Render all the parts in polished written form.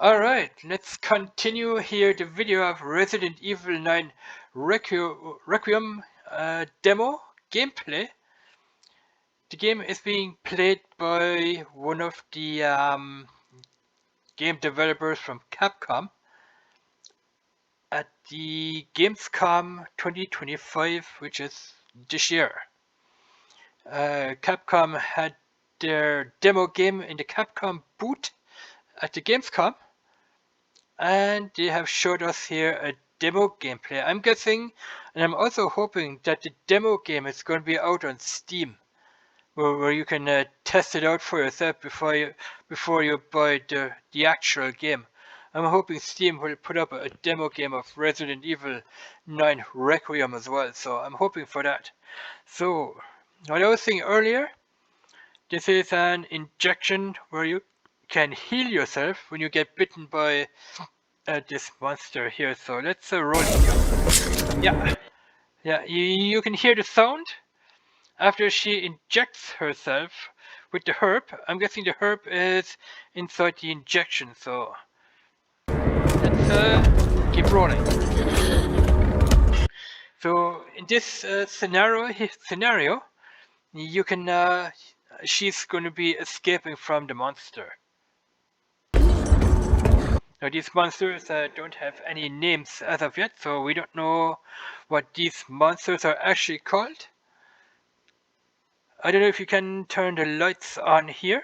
Alright, let's continue here the video of Resident Evil 9 Requiem demo gameplay. The game is being played by one of the game developers from Capcom at the Gamescom 2025, which is this year. Capcom had their demo game in the Capcom booth at the Gamescom, and they have showed us here a demo gameplay. I'm guessing, and I'm also hoping that the demo game is going to be out on Steam, where you can test it out for yourself before you buy the actual game. I'm hoping Steam will put up a demo game of Resident Evil 9 Requiem as well, so I'm hoping for that. So, what I was saying earlier, this is an injection where you can heal yourself when you get bitten by this monster here. So let's roll it. Yeah, you can hear the sound after she injects herself with the herb. I'm guessing the herb is inside the injection, so let's keep rolling. So in this scenario, you can she's going to be escaping from the monster. Now these monsters don't have any names as of yet, so we don't know what these monsters are actually called. I don't know if you can turn the lights on here.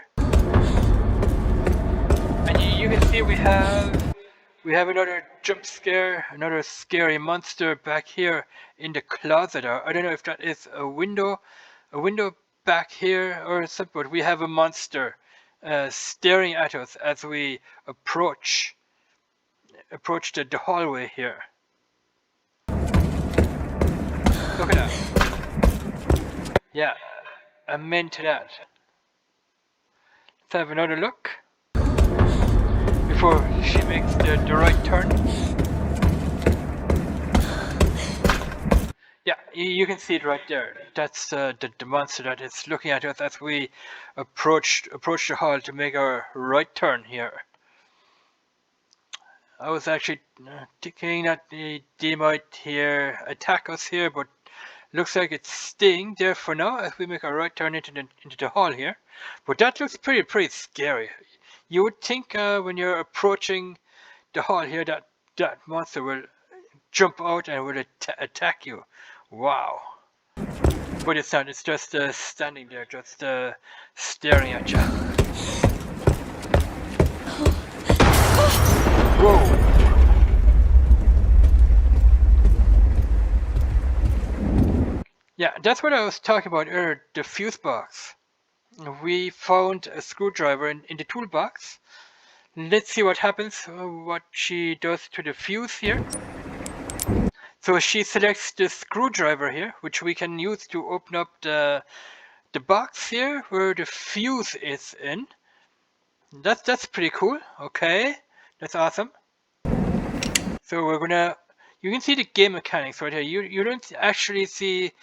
And you can see we have another jump scare, another scary monster back here in the closet. I don't know if that is a window back here or something, but we have a monster staring at us as we approach the hallway here. Look at that. Yeah, amen to that. Let's have another look before she makes the right turn. Yeah, you can see it right there. That's the monster that is looking at us as we approach the hall to make our right turn here. I was actually thinking that they might here attack us here, but looks like it's staying there for now as we make a right turn into the hall here. But that looks pretty scary. You would think when you're approaching the hall here that monster will jump out and will attack you. Wow. But it's not. It's just standing there, just staring at you. Whoa! Yeah, that's what I was talking about earlier, the fuse box. We found a screwdriver in the toolbox. Let's see what happens, what she does to the fuse here. So she selects the screwdriver here, which we can use to open up the box here where the fuse is in. That's pretty cool. Okay, that's awesome. So we're gonna, you can see the game mechanics right here. You don't actually see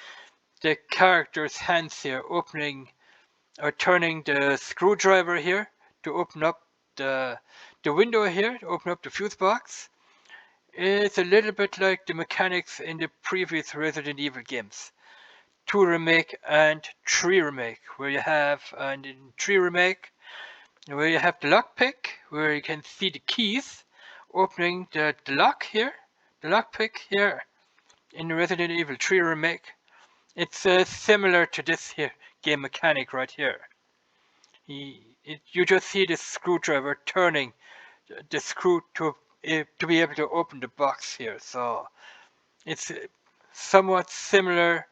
the character's hands here opening or turning the screwdriver here to open up the window here, to open up the fuse box. It's a little bit like the mechanics in the previous Resident Evil games. 2 Remake and 3 Remake, where you have, and in 3 Remake, where you have the lockpick, where you can see the keys opening the lock here, the lockpick here in Resident Evil 3 Remake. It's similar to this here game mechanic right here. You just see the screwdriver turning the screw to be able to open the box here. So it's somewhat similar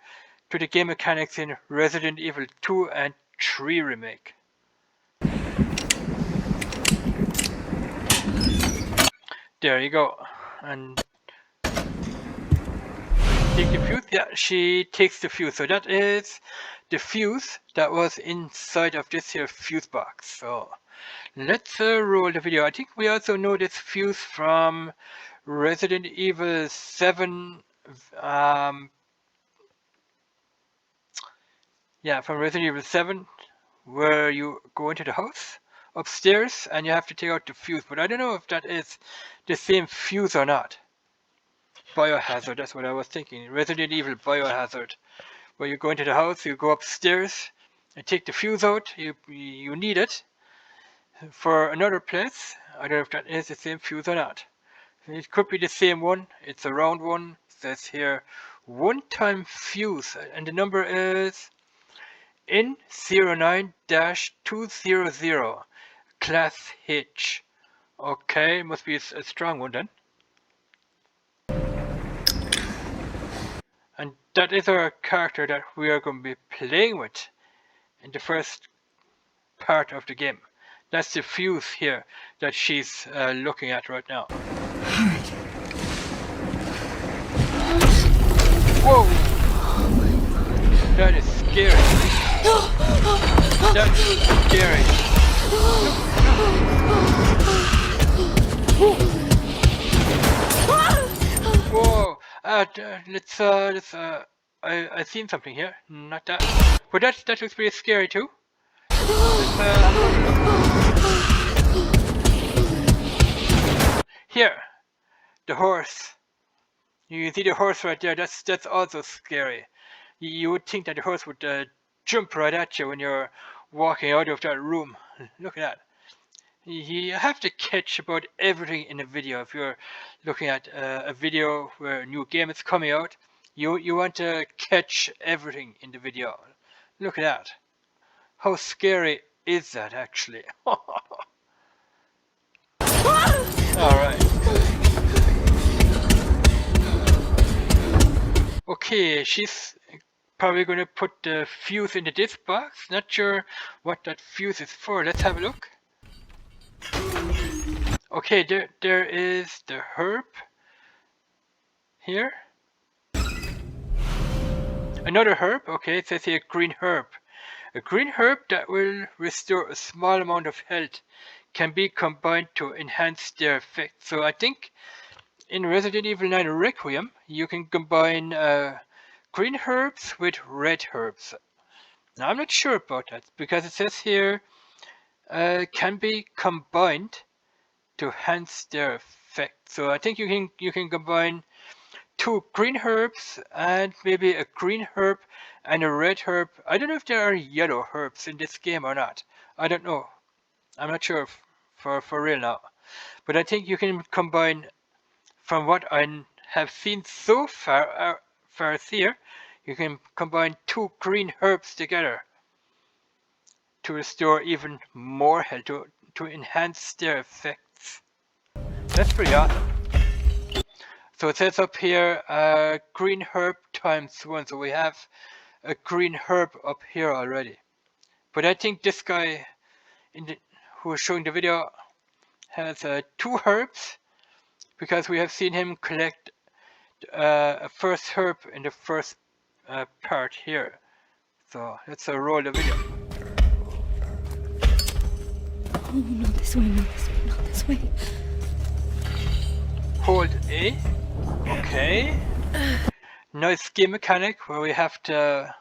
to the game mechanics in Resident Evil 2 and 3 Remake. There you go. And take the fuse. Yeah, she takes the fuse. So that is the fuse that was inside of this here fuse box. So let's roll the video. I think we also know this fuse from Resident Evil 7. Yeah, from Resident Evil 7, where you go into the house. upstairs and you have to take out the fuse, but I don't know if that is the same fuse or not. Biohazard, that's what I was thinking. Resident Evil Biohazard, where you go into the house, you go upstairs and take the fuse out. You need it for another place. I don't know if that is the same fuse or not. It could be the same one. It's a round one. It says here one-time fuse, and the number is N09-200 Class H. Okay, must be a strong one then. And that is our character that we are going to be playing with in the first part of the game. That's the fuse here that she's looking at right now. Whoa! That is scary. That is scary. Whoa! Let's I seen something here. Not that. But that looks pretty scary too. Here, the horse. You see the horse right there. That's also scary. You would think that the horse would jump right at you when you're walking out of that room. Look at that. You have to catch about everything in a video. If you're looking at a video where a new game is coming out, you want to catch everything in the video. Look at that. How scary is that actually? Alright. Okay, she's probably going to put the fuse into this box. Not sure what that fuse is for. Let's have a look. Okay, there is the herb here. Another herb. Okay, it says here green herb. A green herb that will restore a small amount of health can be combined to enhance their effect. So I think in Resident Evil 9 Requiem you can combine green herbs with red herbs. Now I'm not sure about that because it says here can be combined to enhance their effect. So I think you can combine 2 green herbs and maybe a green herb and a red herb. I don't know if there are yellow herbs in this game or not. I don't know. I'm not sure for real now. But I think you can combine, from what I have seen so far here, you can combine 2 green herbs together to restore even more health, to enhance their effects. That's pretty awesome. So it says up here green herb ×1, so we have a green herb up here already. But I think this guy who is showing the video has 2 herbs, because we have seen him collect a first herb in the first part here. So let's roll the video. Oh, not this way, not this way, not this way. Hold A. Okay. Nice game mechanic where we have to,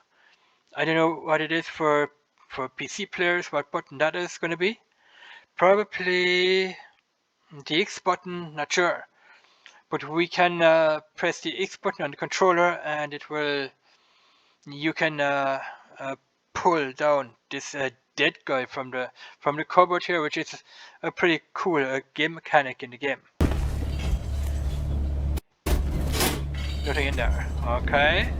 I don't know what it is for PC players, what button that is going to be. Probably the X button, not sure. But we can press the X button on the controller and it will, you can pull down this dead guy from the cupboard here, which is a pretty cool game mechanic in the game. Nothing in there. Okay.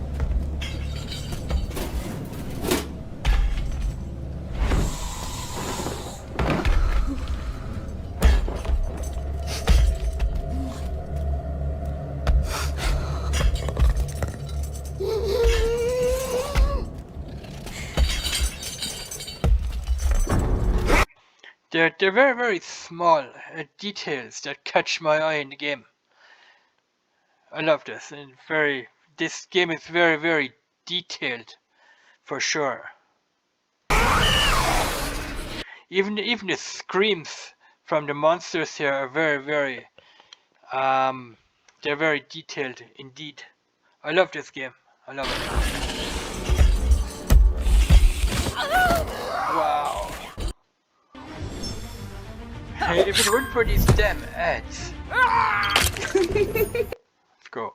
They're very, very small details that catch my eye in the game. I love this, and this game is very, very detailed, for sure. Even the screams from the monsters here are very, very, they're very detailed indeed. I love this game. I love it. Wow. Hey, if it weren't for these damn ads. Let's go.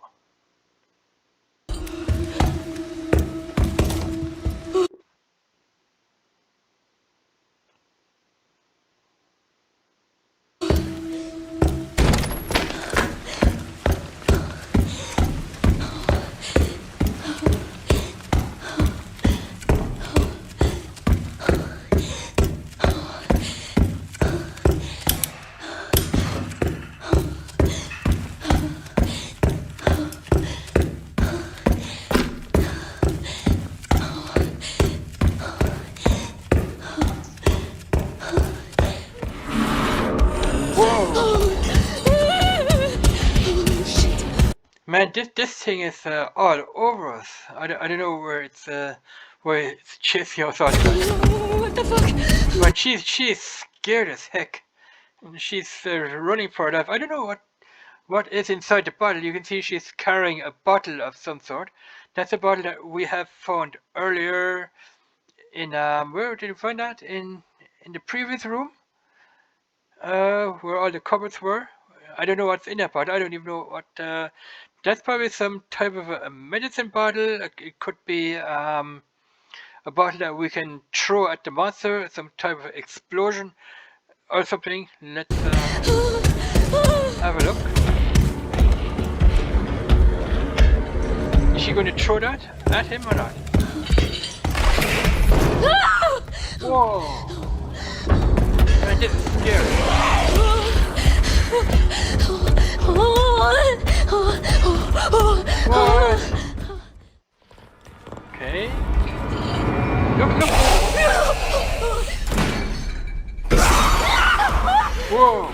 Man, this thing is all over us. I don't know where it's chasing us all the time. What the fuck? But she's scared as heck. And she's running for her life. I don't know what is inside the bottle. You can see she's carrying a bottle of some sort. That's a bottle that we have found earlier in where did you find that? In the previous room? Where all the cupboards were. I don't know what's in that bottle. I don't even know what. That's probably some type of a medicine bottle. It could be a bottle that we can throw at the monster, some type of explosion or something. Let's have a look. Is she going to throw that at him or not? Whoa! Man, this is scary. What? Okay. Look! Whoa!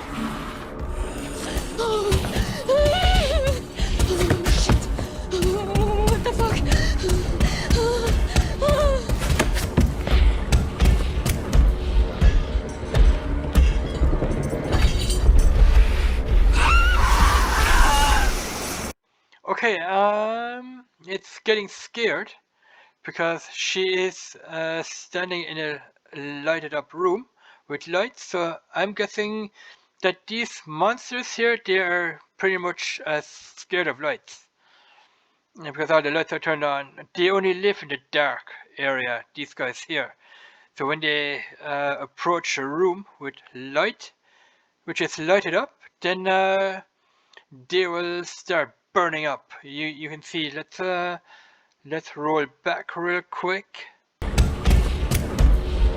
Shit. What the fuck? Okay, it's getting scared because she is standing in a lighted up room with lights, so I'm guessing that these monsters here, they are pretty much scared of lights. Because all the lights are turned on. They only live in the dark area, these guys here. So when they approach a room with light, which is lighted up, then they will start burning up. You can see. Let's roll back real quick.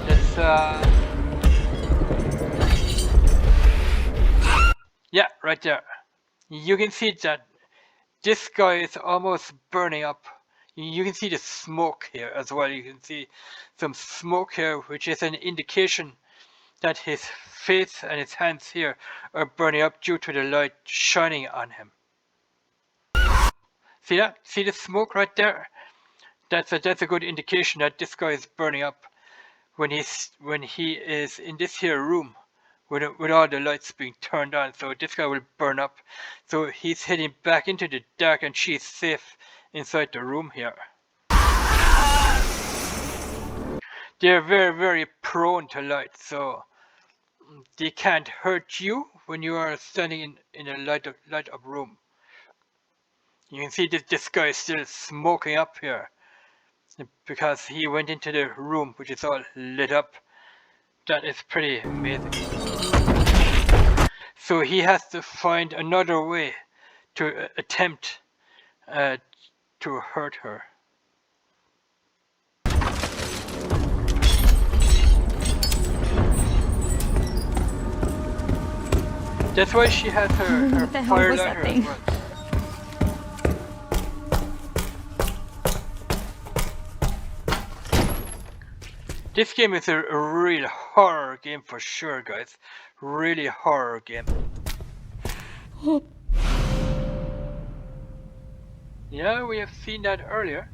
Let's yeah, right there. You can see that this guy is almost burning up. You can see the smoke here as well. You can see some smoke here, which is an indication that his face and his hands here are burning up due to the light shining on him. See that? See the smoke right there? That's a good indication that this guy is burning up when he is in this here room with all the lights being turned on. So this guy will burn up. So he's heading back into the dark and she's safe inside the room here. They're very prone to light, so they can't hurt you when you are standing in a light up room. You can see that this guy is still smoking up here because he went into the room which is all lit up. That is pretty amazing. So he has to find another way to attempt to hurt her. That's why she has her fire lighter as well. This game is a real horror game for sure, guys. Really horror game. Yeah, we have seen that earlier.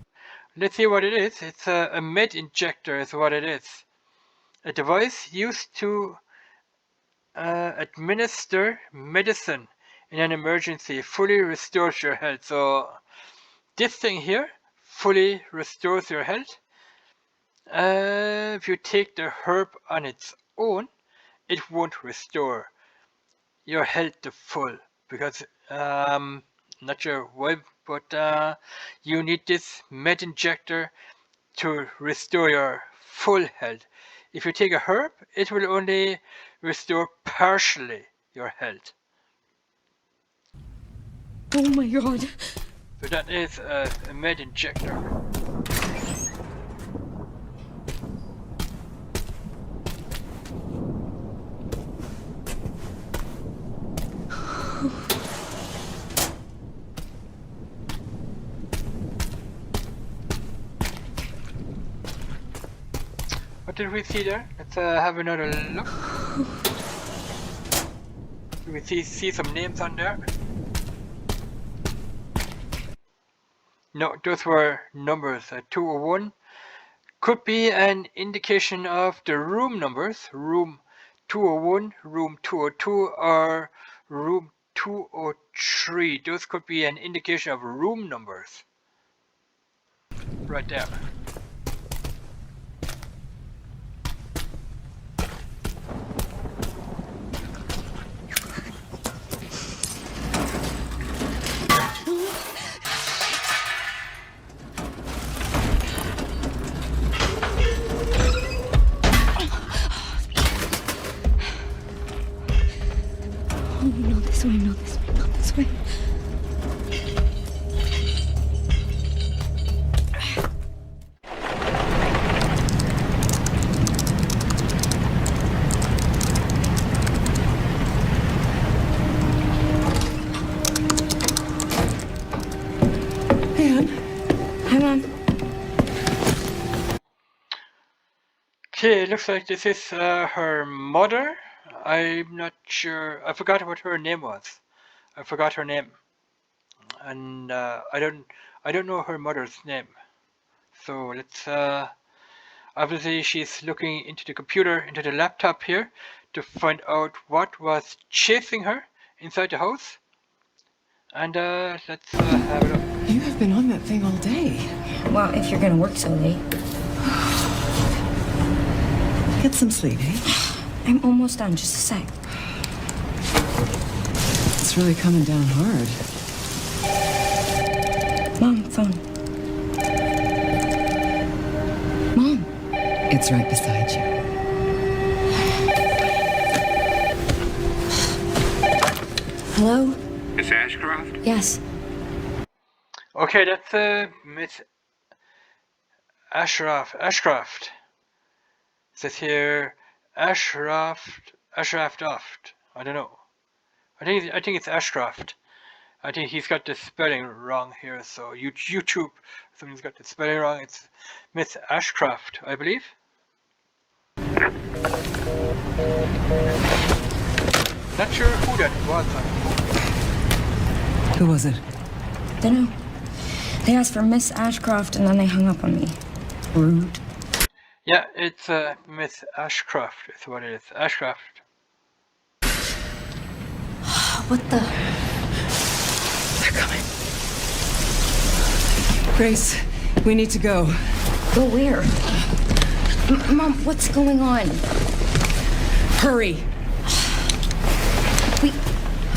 Let's see what it is. It's a med injector is what it is. A device used to administer medicine in an emergency. Fully restores your health. So this thing here fully restores your health. If you take the herb on its own, it won't restore your health to full, because not sure why, but you need this med injector to restore your full health. If you take a herb, it will only restore partially your health. Oh my god. So that is a med injector. What did we see there? Let's have another look. Do we see some names on there? No, those were numbers. 201 could be an indication of the room numbers. Room 201, room 202, or room 203. Those could be an indication of room numbers. Right there. Oh, not this way, not this way, not this way. Hey, Anne. Hi, Mom. Okay, looks like this is her mother. I'm not sure. I forgot what her name was. I forgot her name, and I don't know her mother's name. So let's. Obviously, she's looking into the computer, into the laptop here, to find out what was chasing her inside the house. And let's have a look. You have been on that thing all day. Well, if you're gonna work so late. Get some sleep, eh? I'm almost done, just a sec. It's really coming down hard. Mom, phone. Mom. It's right beside you. Hello? Miss Ashcroft? Yes. Okay, that's Miss Ashcroft. It says here Ashcroft. I don't know. I think it's Ashcroft. I think he's got the spelling wrong here. So YouTube, somebody's got the spelling wrong. It's Miss Ashcroft, I believe. Not sure who that was on the phone. Who was it? Dunno. They asked for Miss Ashcroft and then they hung up on me. Rude. Yeah, it's Miss Ashcroft. Is what it is. Ashcroft. What the? They're coming. Grace, we need to go. Go where? Mom, what's going on? Hurry. Wait,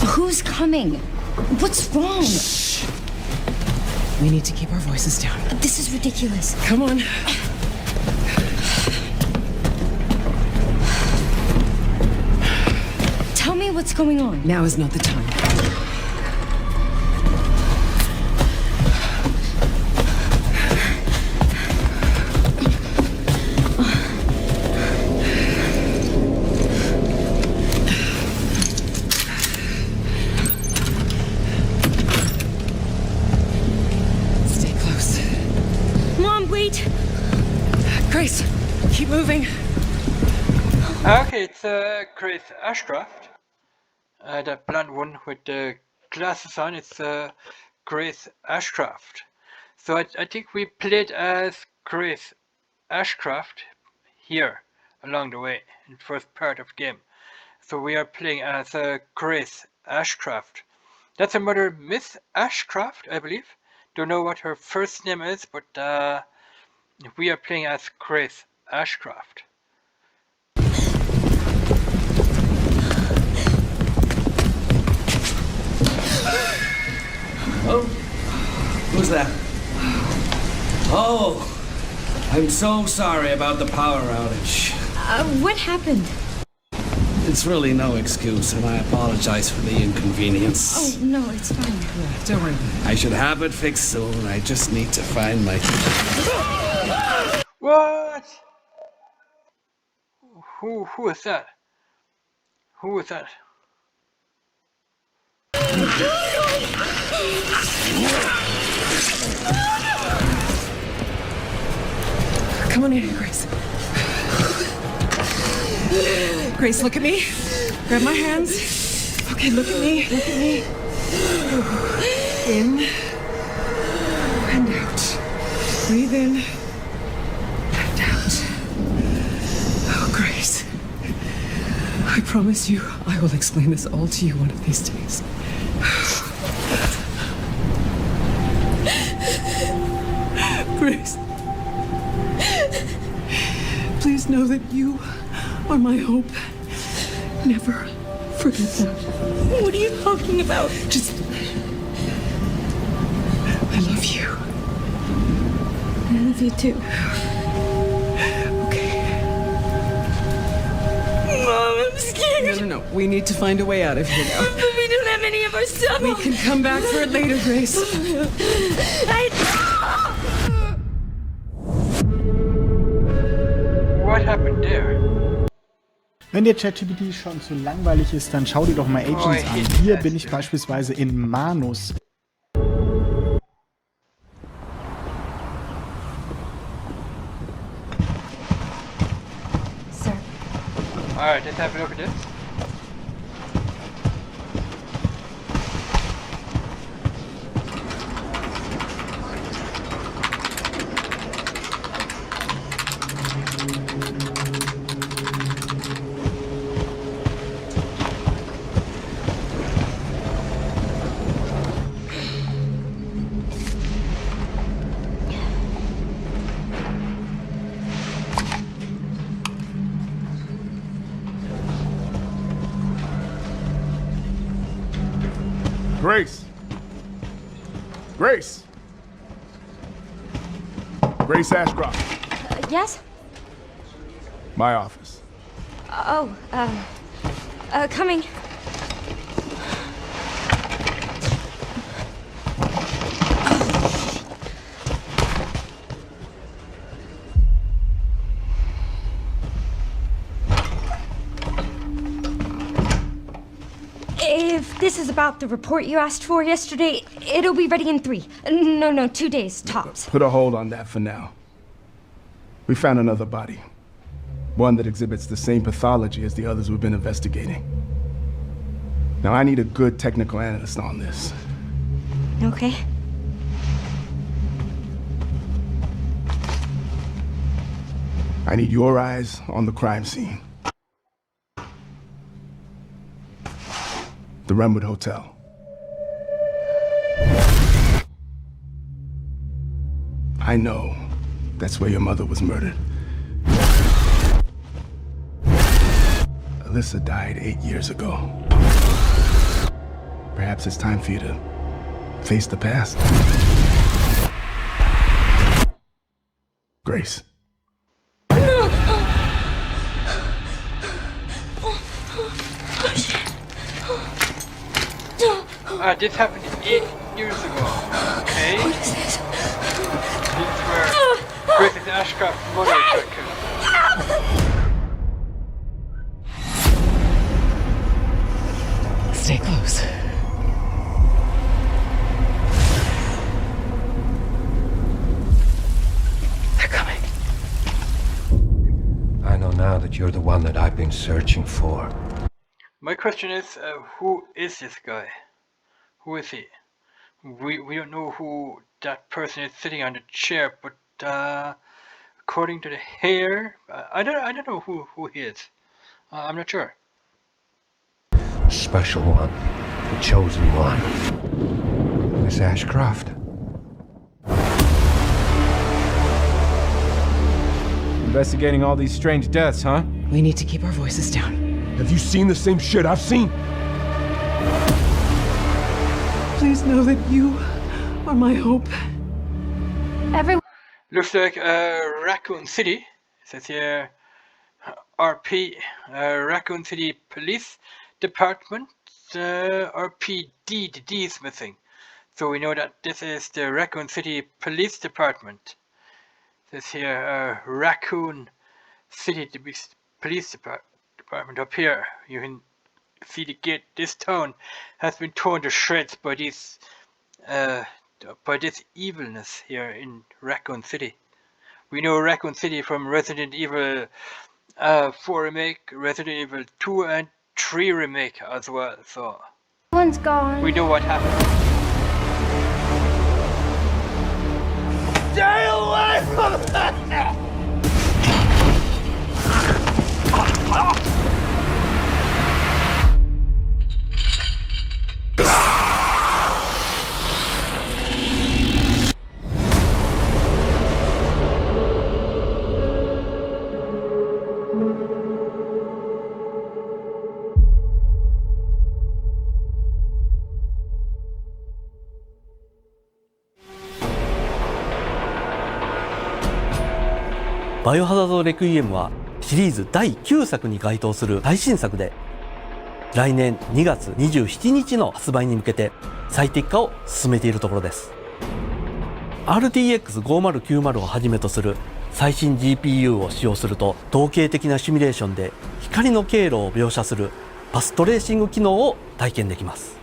who's coming? What's wrong? Shh. We need to keep our voices down. This is ridiculous. Come on. Tell me what's going on. Now is not the time. Stay close. Mom, wait! Grace, keep moving. Okay, it's Grace Ashcroft. That blonde one with the glasses on, it's Grace Ashcroft. So I think we played as Grace Ashcroft here along the way in the first part of the game. So we are playing as Grace Ashcroft. That's her mother, Miss Ashcroft, I believe. Don't know what her first name is, but we are playing as Grace Ashcroft. Hello. I'm so sorry about the power outage. What happened? It's really no excuse, and I apologize for the inconvenience. Oh, no, it's fine. Don't worry. I should have it fixed soon. I just need to find my... What? Who is that? Who is that? Come on in, Grace. Grace, look at me. Grab my hands. Okay, look at me. Look at me. In and out. Breathe in and out. Oh, Grace. I promise you, I will explain this all to you one of these days. Grace. Please know that you are my hope. Never forget that. What are you talking about? Just... I love you. I love you too. Okay. Mom, I'm scared. No. We need to find a way out of here now. But we don't have any of our stuff. We can come back for it later, Grace. What happened there? Wenn dir ChatGPT schon zu langweilig ist, dann schau dir doch mal Agents an. Hier bin ich beispielsweise in Manus. Sir. Alright, let's have a look at this. Grace! Grace! Grace Ashcroft. Yes? My office. Oh, coming. If this is about the report you asked for yesterday, it'll be ready in 3. No, 2 days, tops. Put a hold on that for now. We found another body. One that exhibits the same pathology as the others we've been investigating. Now I need a good technical analyst on this. Okay. I need your eyes on the crime scene. The Renwood Hotel. I know that's where your mother was murdered. Alyssa died 8 years ago. Perhaps it's time for you to face the past. Grace. This happened 8 years ago. Okay. What is this? This is where Grace's Ashcroft's mother got killed. Stay close. They're coming. I know now that you're the one that I've been searching for. My question is, who is this guy? Who is he? We don't know who that person is sitting on the chair, but according to the hair, I don't know who he is. I'm not sure. Special one. The chosen one. Miss Ashcroft. Investigating all these strange deaths, huh? We need to keep our voices down. Have you seen the same shit I've seen? Please know that you are my hope. Everyone. Looks like Raccoon City. It says here RP, Raccoon City Police Department. RPD, the D is missing. So we know that this is the Raccoon City Police Department. It says here Raccoon City Police Department up here. You can see the gate. This town has been torn to shreds by this evilness here in Raccoon City. We know Raccoon City from Resident Evil 4 remake, Resident Evil 2 and 3 remake as well. So One's gone. we know what happened. Stay away from that! バイオハザードレクイエムはシリーズ第9作に該当する最新作で、来年2月27日の発売に向けて最適化を進めているところです。 RTX5090 をはじめとする最新 GPU を使用すると、統計的なシミュレーションで光の経路を描写するパストレーシング機能を体験できます。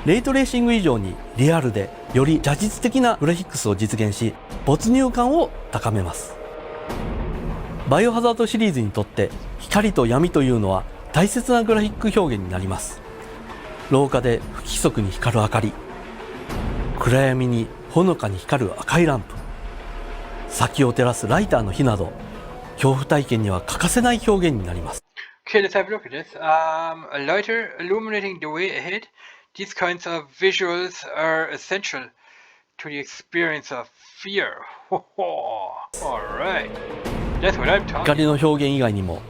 レイトレーシング以上にリアルでより写実的なグラフィックスを実現し、没入感を高めます。バイオハザードシリーズにとって光と闇というのは大切なグラフィック表現になります。廊下で不規則に光る明かり、暗闇にほのかに光る赤いランプ、先を照らすライターの火など、恐怖体験には欠かせない表現になります。Okay, let's have a look at this. A lighter illuminating the way ahead. These kinds of visuals are essential to the experience of fear. Alright. That's what I'm talking. 光の表現以外にも、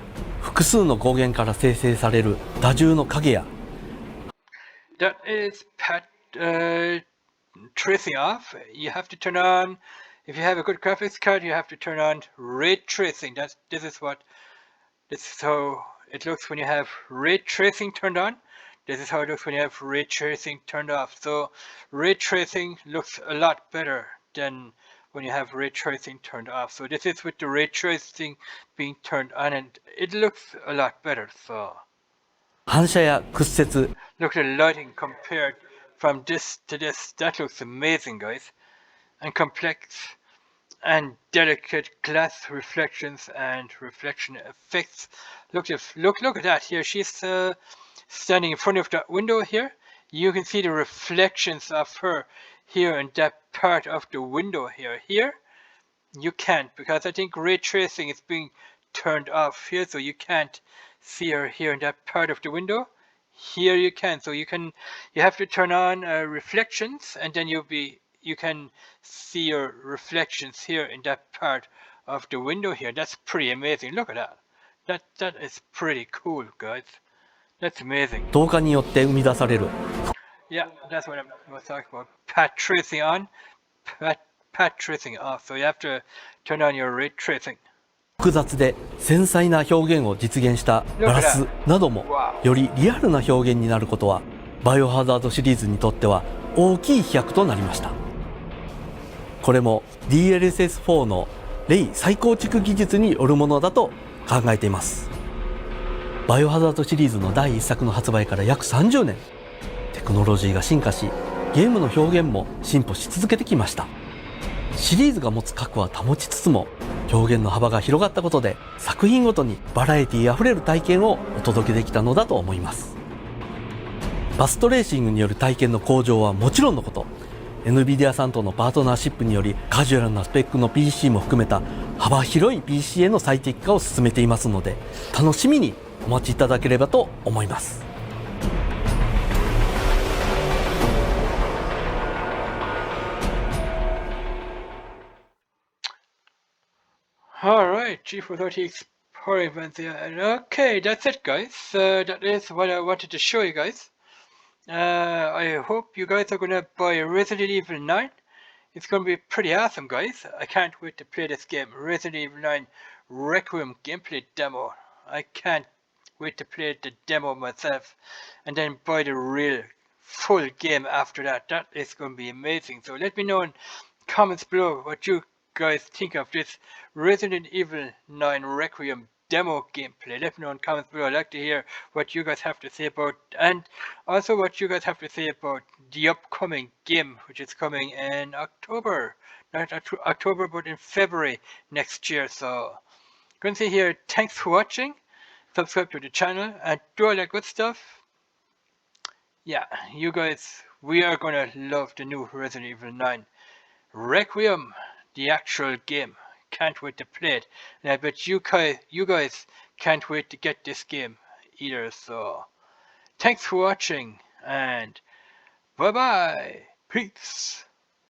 複数の光源から生成される多重の影や、That is tracing off. You have to turn on, if you have a good graphics card, you have to turn on ray tracing. This is how it looks when you have ray tracing turned on. This is how it looks when you have ray tracing turned off. So ray tracing looks a lot better than when you have ray tracing turned off. So this is with the ray tracing being turned on, and it looks a lot better. So 反射や屈折、 look at the lighting compared from this to this. That looks amazing, guys. And complex and delicate glass reflections and reflection effects. Look at that here. She's standing in front of that window here. You can see the reflections of her here in that part of the window here. Here you can't, because I think ray tracing is being turned off here, so you can't see her here in that part of the window. Here you can, so you have to turn on reflections, and then you can see your reflections here in that part of the window here. That's pretty amazing. Look at that. That is pretty cool, guys. That's amazing. 透過によって生み出される Yeah, that's what I was talking about. Pat tracing on, pat tracing off. So you have to turn on your ray tracing. 複雑で繊細な表現を実現したガラスなどもよりリアルな表現になることは、バイオハザードシリーズにとっては大きい飛躍となりました。これも DLSS4 のレイ再構築技術によるものだと考えています。バイオハザードシリーズの第1作の発売から約30年、テクノロジーが進化し、ゲームの表現も進歩し続けてきました。シリーズが持つ核は保ちつつも、表現の幅が広がったことで、作品ごとにバラエティあふれる体験をお届けできたのだと思います。バストレーシングによる体験の向上はもちろんのこと、NVIDIA さんとのパートナーシップによりカジュアルなスペックの PC も含めた幅広い PC への最適化を進めていますので、楽しみにお待ちいただければと思います。Alright, G430 exploring event there. Okay, that's it, guys. That is what I wanted to show you guys. I hope you guys are gonna buy Resident Evil 9 It's going to be pretty awesome, guys. I can't wait to play this game. Resident Evil 9 Requiem Gameplay Demo. I can't wait to play the demo myself and then buy the real full game after that. That is going to be amazing. So let me know in comments below what you guys think of this Resident Evil 9 Requiem demo gameplay. Let me know in comments below. I'd like to hear what you guys have to say about, and also what you guys have to say about the upcoming game, which is coming in October. Not October, but in February next year. So going to say here, thanks for watching. Subscribe to the channel and do all that good stuff. Yeah, you guys, we are gonna love the new Resident Evil 9 Requiem, the actual game. Can't wait to play it. And I bet you guys can't wait to get this game either. So thanks for watching and bye bye. Peace.